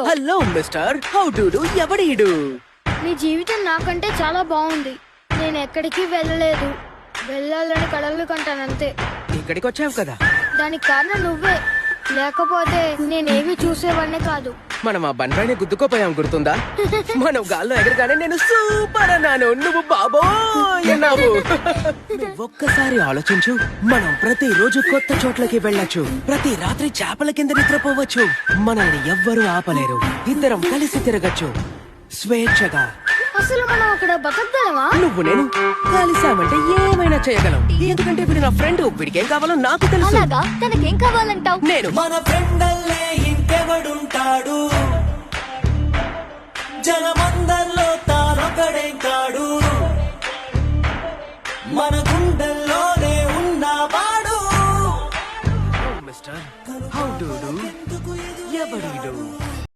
Hello mister, how do ఎవడీడు? నీ జీవితం నాకంటే చాలా బాగుంది. నేను ఎక్కడికి వెళ్ళలేదు, వెళ్ళాలని కలలు కంటానంతే. ఇక్కడికి వచ్చావు కదా, దానికి కారణం నువ్వే, లేకపోతే నేనేమి చూసేవాడినే కాదు. మనం ఆ బండ్రాయిని గుద్దుకోపోయాం, గుర్తుందా? మనం గాల్లో ఎగరగానే నేను సూపర్ అన్నాను, నువ్వు బాబోయ్ అన్నావు. నువ్వు ఒక్కసారి ఆలోచించు, మనం ప్రతి రోజు కొత్త చోట్లకి వెళ్ళొచ్చు, ప్రతి రాత్రి చేపల కింద నిద్రపోవచ్చు, మనల్ని ఎవ్వరూ ఆపలేరు, ఇద్దరం కలిసి తిరగచ్చు స్వేచ్ఛగా. అసలు మనం అక్కడ బతకగలమా? నువ్వు నేను కలిసామంటే ఏమైనా చేయగలం, ఎందుకంటే వీడు నా ఫ్రెండ్, వీడికేం కావాలో నాకు తెలుసు. అలాగా, తనకేం కావాలంటావు? నేను మన ఫ్రెండల్లే ఇంకెవడుంటాడు, జనమందరిలో తానొకడే కాడు, మన గుండెల్లో